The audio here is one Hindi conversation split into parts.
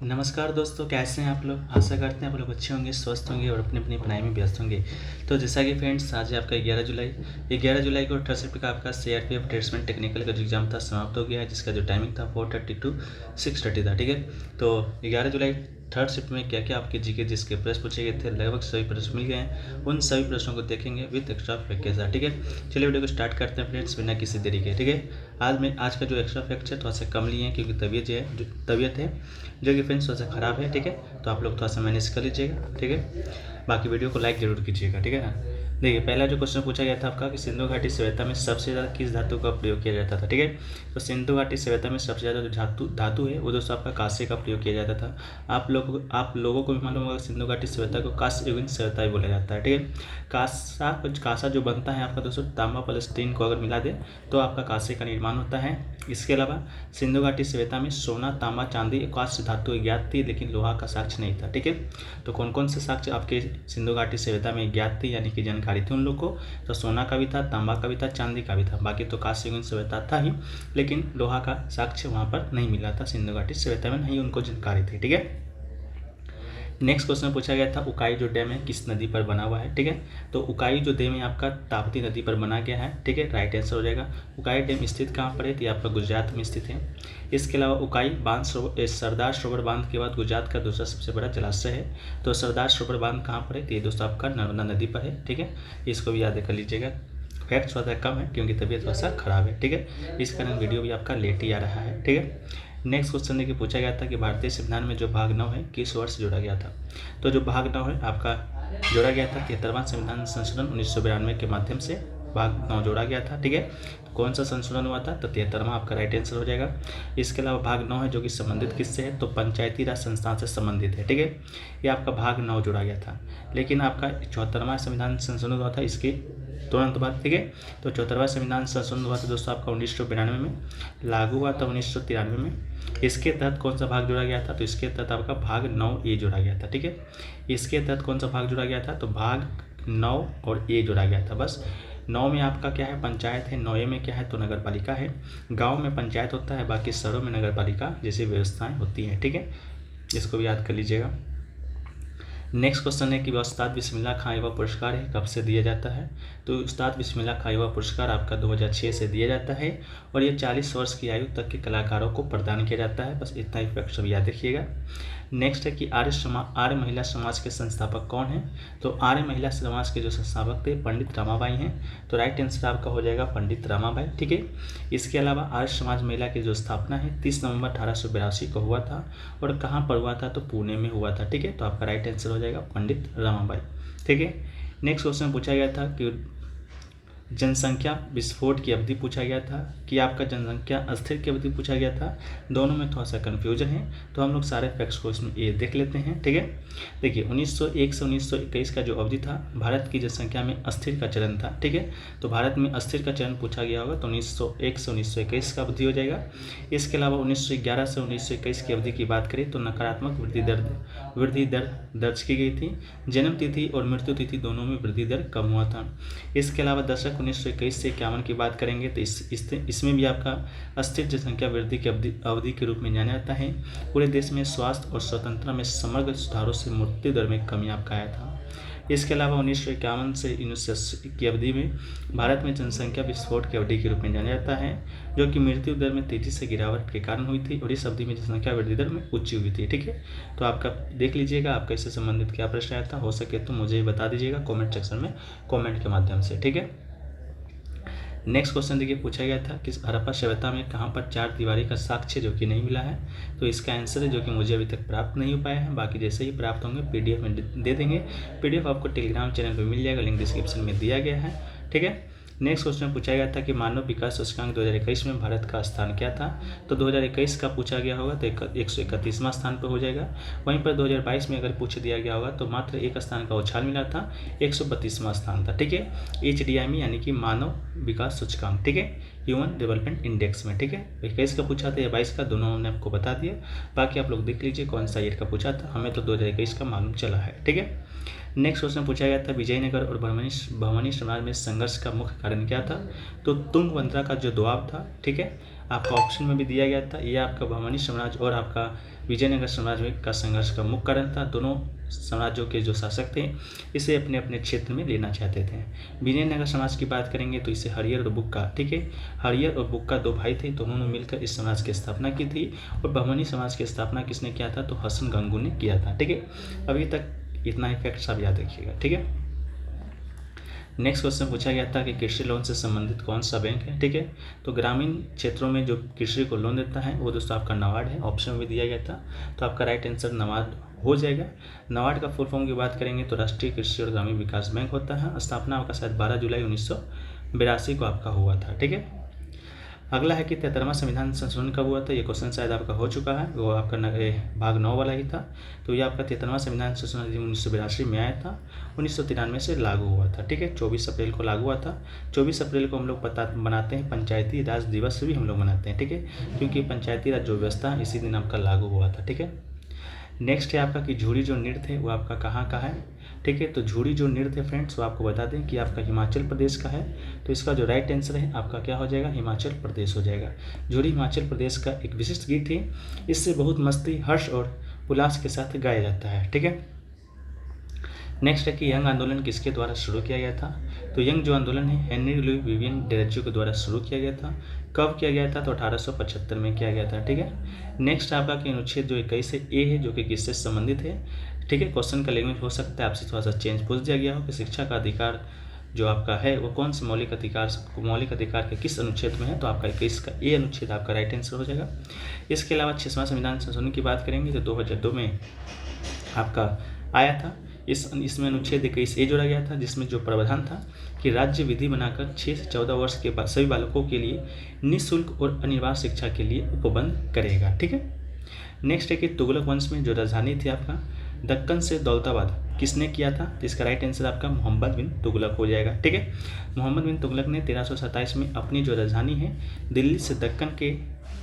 नमस्कार दोस्तों, कैसे हैं आप लोग। आशा करते हैं आप लोग अच्छे होंगे, स्वस्थ होंगे और अपनी अपनी पढ़ाई में व्यस्त होंगे। तो जैसा कि फ्रेंड्स, आज है आपका 11 जुलाई को थर्ड शिफ्ट का आपका CRPF ट्रेड्समैन टेक्निकल का जो एग्जाम था समाप्त हो गया है, जिसका जो टाइमिंग था 4:30 टू 6:30 था। ठीक है, तो 11 जुलाई थर्ड शिफ्ट में क्या क्या आपके जीके जिसके प्रश्न पूछे गए थे, लगभग सभी प्रश्न मिल गए हैं। उन सभी प्रश्नों को देखेंगे विद एक्स्ट्रा फैक्ट के साथ। ठीक है, चलिए वीडियो को स्टार्ट करते हैं फ्रेंड्स, बिना किसी देरी के। ठीक है, आज का जो एक्स्ट्रा फैक्ट है थोड़ा सा कम लिए हैं, क्योंकि तबीयत है जो कि फ्रेंड्स थोड़ा सा ख़राब है। ठीक है, तो आप लोग थोड़ा सा मैनेज कर लीजिएगा। ठीक है, बाकी वीडियो को लाइक जरूर कीजिएगा। ठीक है ना। देखिए, पहला जो क्वेश्चन पूछा गया था आपका कि सिंधु घाटी सभ्यता में सबसे ज़्यादा किस धातु का प्रयोग किया जाता था। ठीक है, तो सिंधु घाटी सभ्यता में सबसे ज़्यादा जो धातु है वो दोस्तों आपका कांसे का प्रयोग किया जाता था। आप लोगों को भी मालूम होगा सिंधु घाटी सभ्यता को कांस्य युगीन सभ्यता भी बोला जाता है। ठीक है, कांसा जो बनता है आपका दोस्तों, तांबा प्लस टीन को अगर मिला दे तो आपका कांसे का निर्माण होता है। इसके अलावा सिंधु घाटी सभ्यता में सोना, तांबा, चांदी एक कांस्य धातु ज्ञात थी, लेकिन लोहा का साक्ष्य नहीं था। ठीक है, तो कौन कौन से साक्ष्य आपके सिंधु घाटी सभ्यता में ज्ञात थी, यानी कि जानकारी थी उन लोग को, तो सोना का भी था, तांबा का भी था, चांदी का भी था। बाकी तो कांस्य युगीन सभ्यता था ही, लेकिन लोहा का साक्ष्य वहाँ पर नहीं मिला था सिंधु घाटी सभ्यता में, नहीं उनको जानकारी थी। ठीक है, नेक्स्ट क्वेश्चन पूछा गया था उकाई जो डैम है किस नदी पर बना हुआ है। ठीक है, तो उकाई जो डैम है आपका ताप्ती नदी पर बना गया है। ठीक है, राइट आंसर हो जाएगा। उकाई डैम स्थित कहाँ पर है, तो ये आपका गुजरात में स्थित है। इसके अलावा उकाई बांध सरदार सरोवर बांध के बाद गुजरात का दूसरा सबसे बड़ा जलाशय है। तो सरदार सरोवर बांध कहाँ पर है, तो ये दोस्तों आपका नर्मदा नदी पर है। ठीक है, इसको भी याद कर लीजिएगा। फैक्ट थोड़ा सा कम है क्योंकि तबीयत थोड़ा सा खराब है। ठीक है, इस कारण वीडियो भी आपका लेट ही आ रहा है। ठीक है, नेक्स्ट क्वेश्चन देखिए पूछा गया था कि भारतीय संविधान में जो भाग 9 है किस वर्ष जोड़ा गया था। तो जो भाग 9 है आपका जोड़ा गया था 73वां संविधान संशोधन 1992 के माध्यम से भाग 9 जोड़ा गया था। ठीक है, कौन सा संशोधन हुआ था, तो 73वां आपका राइट आंसर हो जाएगा। इसके अलावा भाग 9 है जो कि संबंधित किससे है, तो पंचायती राज संस्थान से संबंधित है। ठीक है, ये आपका भाग 9 जोड़ा गया था, लेकिन आपका 74वां संविधान संशोधन हुआ था इसके तुरंत बाद। ठीक है, तो 74वां संविधान संशोधन हुआ था दोस्तों आपका 1992 में, लागू हुआ था 1993 में। इसके तहत कौन सा भाग जोड़ा गया था, तो इसके तहत आपका भाग 9A जोड़ा गया था। ठीक है, इसके तहत कौन सा भाग जोड़ा गया था, तो भाग 9 और A जोड़ा गया था। बस 9 में आपका क्या है, पंचायत है, 9A में क्या है, तो नगर पालिका है। गाँव में पंचायत होता है, बाकी शहरों में नगर पालिका जैसी व्यवस्थाएँ होती हैं। ठीक है, इसको भी याद कर लीजिएगा। नेक्स्ट क्वेश्चन है कि उस्ताद बिस्मिल्लाह खां युवा पुरस्कार है कब से दिया जाता है। तो उस्ताद बिस्मिल्लाह खां युवा पुरस्कार आपका 2006 से दिया जाता है और ये 40 वर्ष की आयु तक के कलाकारों को प्रदान किया जाता है। बस इतना ही फैक्ट सब याद रखिएगा। नेक्स्ट है कि आर्य महिला समाज के संस्थापक कौन है। तो आर्य महिला समाज के जो संस्थापक थे पंडित रमाबाई हैं। तो राइट आंसर आपका हो जाएगा पंडित रमाबाई। ठीक है, इसके अलावा आर्य समाज महिला की जो स्थापना है 30 नवंबर 1882 को हुआ था और कहाँ पर हुआ था, तो पुणे में हुआ था। ठीक है, तो आपका राइट आंसर हो जाएगा पंडित रमाबाई। ठीक है, नेक्स्ट क्वेश्चन पूछा गया था कि जनसंख्या विस्फोट की अवधि पूछा गया था कि आपका जनसंख्या अस्थिर की अवधि पूछा गया था। दोनों में थोड़ा सा कन्फ्यूजन है, तो हम लोग सारे फैक्ट्स को इसमें ये देख लेते हैं। ठीक है, देखिए 1901 से 1921 का जो अवधि था भारत की जनसंख्या में अस्थिर का चरण था। ठीक है, तो भारत में अस्थिर का चरण पूछा गया होगा तो 1901 से 1921 का अवधि हो जाएगा। इसके अलावा 1911 से 1921 की अवधि की बात करें तो नकारात्मक वृद्धि दर दर्ज की गई थी। जन्म तिथि और मृत्यु तिथि दोनों में वृद्धि दर कम हुआ था। इसके अलावा दशक 1921 से 51 की बात करेंगे तो इसमें भी आपका अस्थिर जनसंख्या वृद्धि की अवधि के रूप में जाना जाता है। पूरे देश में स्वास्थ्य और स्वतंत्रता में समग्र सुधारों से मृत्यु दर में कमी आपका आया था। इसके अलावा 1951 से 1980 की अवधि में भारत में जनसंख्या विस्फोट की अवधि के रूप में जाना जाता है, जो कि मृत्यु दर में तेजी से गिरावट के कारण हुई थी और इस अवधि में जनसंख्या वृद्धि दर में ऊंची हुई थी। ठीक है, तो आपका देख लीजिएगा आपका इससे संबंधित क्या प्रश्न आया था, हो सके तो मुझे बता दीजिएगा कॉमेंट सेक्शन में कॉमेंट के माध्यम से। ठीक है, नेक्स्ट क्वेश्चन देखिए पूछा गया था कि हड़प्पा सभ्यता में कहाँ पर चार दीवारी का साक्ष्य जो कि नहीं मिला है। तो इसका आंसर है जो कि मुझे अभी तक प्राप्त नहीं हो पाया है, बाकी जैसे ही प्राप्त होंगे PDF में दे देंगे। PDF आपको टेलीग्राम चैनल पर मिल जाएगा, लिंक डिस्क्रिप्शन में दिया गया है। ठीक है, नेक्स्ट क्वेश्चन पूछा गया था कि मानव विकास सूचकांक 2021 में भारत का स्थान क्या था। तो 2021 का पूछा गया होगा तो 131वां स्थान पर हो जाएगा। वहीं पर 2022 में अगर पूछ दिया गया होगा तो मात्र एक स्थान का उछाल मिला था, 132वां स्थान था। ठीक है, HDMI यानी कि मानव विकास सूचकांक। ठीक है, ह्यूमन डेवलपमेंट इंडेक्स में। ठीक है, 21 का पूछा था या 22 का, दोनों हमने आपको बता दिया। बाकी आप लोग देख लीजिए कौन सा ईयर का पूछा था, हमें तो 2021 का मालूम चला है। ठीक है, नेक्स्ट क्वेश्चन पूछा गया था विजयनगर और बहमनी समाज में संघर्ष का मुख्य कारण क्या था। तो तुंगभद्रा का जो दोआब था, ठीक है, आपका ऑप्शन में भी दिया गया था। ये आपका बहमनी साम्राज्य और आपका विजयनगर साम्राज्य का संघर्ष का मुख्य कारण था। दोनों साम्राज्यों के जो शासक थे इसे अपने अपने क्षेत्र में लेना चाहते थे। विजयनगर समाज की बात करेंगे तो इसे हरियर और बुक्का, ठीक है, हरियर और बुक्का दो भाई थे, दोनों ने मिलकर इस समाज की स्थापना की थी। और बहमनी समाज की स्थापना किसने किया था? तो हसन गंगू ने किया था, ठीक है। अभी तक इतना ही फैक्ट्स आप याद रखिएगा, ठीक है। नेक्स्ट क्वेश्चन पूछा गया था कि कृषि लोन से संबंधित कौन सा बैंक है, ठीक है। तो ग्रामीण क्षेत्रों में जो कृषि को लोन देता है वो दोस्तों आपका नाबार्ड है, ऑप्शन में भी दिया गया था। तो आपका राइट आंसर नाबार्ड हो जाएगा। नाबार्ड का फुल फॉर्म की बात करेंगे तो राष्ट्रीय कृषि और ग्रामीण विकास बैंक होता है। स्थापना आपका शायद 12 जुलाई 1982 को आपका हुआ था, ठीक है। अगला है कि 73वां संविधान संशोधन कब हुआ था? ये क्वेश्चन शायद आपका हो चुका है, वो आपका भाग 9 वाला ही था। तो ये आपका 73वां संविधान संशोधन 1982 में आया था, 1993 से लागू हुआ था, ठीक है। 24 अप्रैल को लागू हुआ था। 24 अप्रैल को हम लोग मनाते हैं पंचायती राज दिवस भी हम लोग मनाते हैं, ठीक है, क्योंकि पंचायती राज जो व्यवस्था है इसी दिन आपका लागू हुआ था, ठीक है। नेक्स्ट है आपका कि झूरी जो नृत्य है वो आपका कहाँ का है, ठीक है। तो झूरी जो नृत्य है फ्रेंड्स वो आपको बता दें कि आपका हिमाचल प्रदेश का है। तो इसका जो राइट आंसर है आपका क्या हो जाएगा? हिमाचल प्रदेश हो जाएगा। झूरी हिमाचल प्रदेश का एक विशिष्ट गीत है। इससे बहुत मस्ती, हर्ष और उल्लास के साथ गाया जाता है, ठीक है। नेक्स्ट है कि यंग आंदोलन किसके द्वारा शुरू किया गया था? तो यंग जो आंदोलन है हेनरी लुई विवियन डेरेजो के द्वारा शुरू किया गया था। कब किया गया था? तो 1875 में किया गया था, ठीक है। नेक्स्ट आपका कि अनुच्छेद जो 21 है ए है, जो कि किससे संबंधित है, ठीक है। क्वेश्चन का लैंग्वेज हो सकता है आपसे थोड़ा सा चेंज पूछ दिया गया हो कि शिक्षा का अधिकार जो आपका है वो कौन से मौलिक अधिकार के किस अनुच्छेद में है? तो आपका 21 का ए अनुच्छेद आपका राइट आंसर हो जाएगा। इसके अलावा 6वां संविधान संशोधन की बात करेंगे तो 2002 में आपका आया था। इसमें अनुच्छेद 21 ए जोड़ा गया था, जिसमें जो प्रावधान था कि राज्य विधि बनाकर 6 से 14 वर्ष के बाद सभी बालकों के लिए निःशुल्क और अनिवार्य शिक्षा के लिए उपबंध करेगा, ठीक है। नेक्स्ट है कि तुगलक वंश में जो राजधानी थी आपका दक्कन से दौलताबाद किसने किया था? तो इसका राइट आंसर आपका मोहम्मद बिन तुगलक हो जाएगा, ठीक है। मोहम्मद बिन तुगलक ने 1327 में अपनी जो राजधानी है दिल्ली से दक्कन के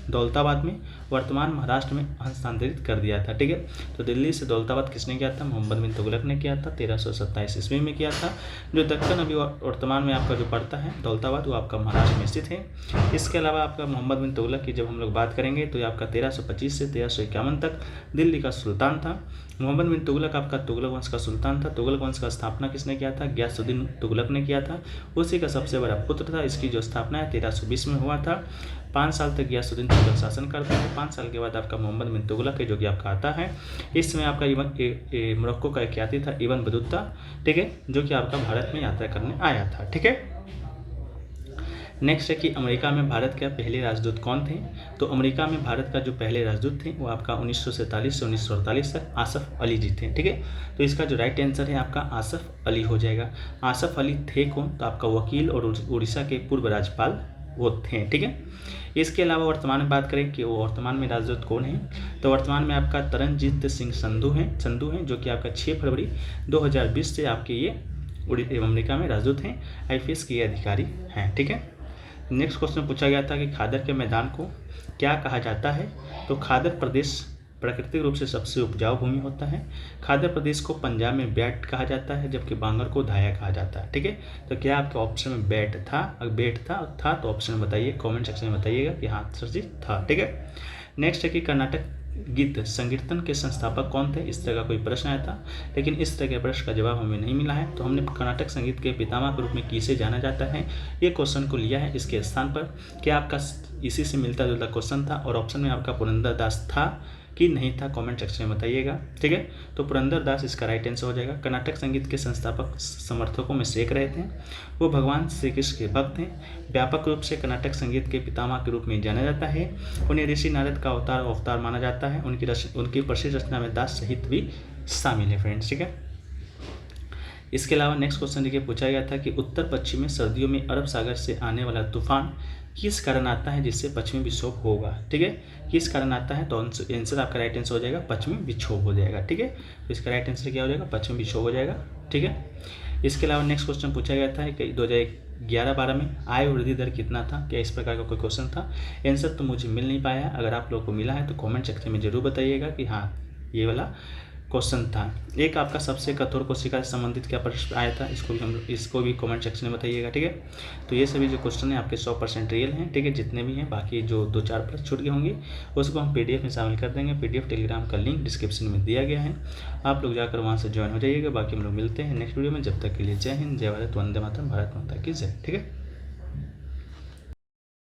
दौलताबाद में वर्तमान महाराष्ट्र में हस्तांतरित कर दिया था, ठीक है। तो दिल्ली से दौलताबाद किसने किया था? मोहम्मद बिन तुगलक ने किया था, 1327 ईस्वी में किया था। जो दक्कन अभी वर्तमान में आपका जो पड़ता है दौलताबाद वो आपका महाराष्ट्र में स्थित है। इसके अलावा आपका मोहम्मद बिन तुगलक की जब हम लोग बात करेंगे तो ये आपका 1325 से 1351 तक दिल्ली का सुल्तान था। मोहम्मद बिन तुगलक आपका तुगलक वंश का सुल्तान था। तुगलक वंश का स्थापना किसने किया था? गयासुद्दीन तुगलक ने किया था। उसी का सबसे बड़ा पुत्र था। इसकी जो स्थापना है 1320 में हुआ था। 5 साल तक गयासुद्दीन तुगलक शासन करते हैं। 5 साल के बाद आपका मोहम्मद बिन तुगलक है जो कि आपका आता है। इस समय आपका मोरक्को का एक यात्री था इब्न बतूता, ठीक है, जो कि आपका भारत में यात्रा करने आया था, ठीक है। नेक्स्ट है कि अमेरिका में भारत के पहले राजदूत कौन थे? तो अमेरिका में भारत का जो पहले राजदूत थे वो आपका 1947 से 1948 तक आसफ अली जी थे, ठीक है। तो इसका जो राइट आंसर है आपका आसफ अली हो जाएगा। आसफ अली थे कौन? तो आपका वकील और उड़ीसा के पूर्व राज्यपाल वो थे, ठीक है। इसके अलावा वर्तमान में बात करें कि वो वर्तमान में राजदूत कौन है, तो वर्तमान में आपका तरनजीत सिंह संधू हैं जो कि आपका 6 फरवरी 2020 से आपके ये अमेरिका में राजदूत हैं, IPS के अधिकारी हैं, ठीक है। नेक्स्ट क्वेश्चन पूछा गया था कि खादर के मैदान को क्या कहा जाता है? तो खादर प्रदेश प्राकृतिक रूप से सबसे उपजाऊ भूमि होता है। खादर प्रदेश को पंजाब में बैट कहा जाता है, जबकि बांगर को धाया कहा जाता है, ठीक है। तो क्या आपके ऑप्शन में बैट था? अगर बैट था तो ऑप्शन बताइए, कमेंट सेक्शन में बताइएगा कि हाँ सर जी था, ठीक है। नेक्स्ट है कि कर्नाटक गीत संकीर्तन के संस्थापक कौन थे? इस तरह का कोई प्रश्न आया था, लेकिन इस तरह के प्रश्न का जवाब हमें नहीं मिला है। तो हमने कर्नाटक संगीत के पितामह के रूप में किसे जाना जाता है ये क्वेश्चन को लिया है इसके स्थान पर। क्या आपका इसी से मिलता जुलता क्वेश्चन था और ऑप्शन में आपका पुरंदरदास था कि नहीं था? कमेंट सेक्शन में बताइएगा, ठीक है। तो पुरंदरदास इसका राइट आंसर हो जाएगा। कर्नाटक संगीत के संस्थापक समर्थकों में से एक रहे थे। वो भगवान श्री कृष्ण के भक्त हैं। व्यापक रूप से कर्नाटक संगीत के पितामह के रूप में जाना जाता है। उन्हें ऋषि नारद का अवतार माना जाता है। उनकी प्रसिद्ध रचना में दास सहित भी शामिल है फ्रेंड्स, ठीक है। इसके अलावा नेक्स्ट क्वेश्चन देखिए पूछा गया था कि उत्तर पश्चिम में सर्दियों में अरब सागर से आने वाला तूफान किस कारण आता है जिससे पश्चिमी विक्षोभ होगा, ठीक है। किस कारण आता है? तो आंसर आपका राइट आंसर हो जाएगा पश्चिमी विक्षोभ हो जाएगा, ठीक है। तो इसका राइट आंसर क्या हो जाएगा? पश्चिमी विक्षोभ हो जाएगा, ठीक है। इसके अलावा नेक्स्ट क्वेश्चन पूछा गया था कि 2011-12 में आय वृद्धि दर कितना था? क्या इस प्रकार का कोई क्वेश्चन था? आंसर तो मुझे मिल नहीं पाया है। अगर आप लोगों को मिला है तो कॉमेंट सेक्शन में जरूर बताइएगा कि हाँ ये वाला क्वेश्चन था। एक आपका सबसे कठोर कोशिका से संबंधित क्या प्रश्न आया था, इसको भी कमेंट सेक्शन में बताइएगा, ठीक है। तो ये सभी जो क्वेश्चन हैं आपके 100% रियल हैं, ठीक है। जितने भी हैं, बाकी जो 2-4 प्रश्न छूट गए होंगे उसको हम PDF में शामिल कर देंगे। PDF टेलीग्राम का लिंक डिस्क्रिप्शन में दिया गया है, आप लोग जाकर वहाँ से ज्वाइन हो जाइएगा। बाकी हम लोग मिलते हैं नेक्स्ट वीडियो में, जब तक के लिए जय हिंद, जय भारत, वंदे मातरम, भारत माता की जय, ठीक है।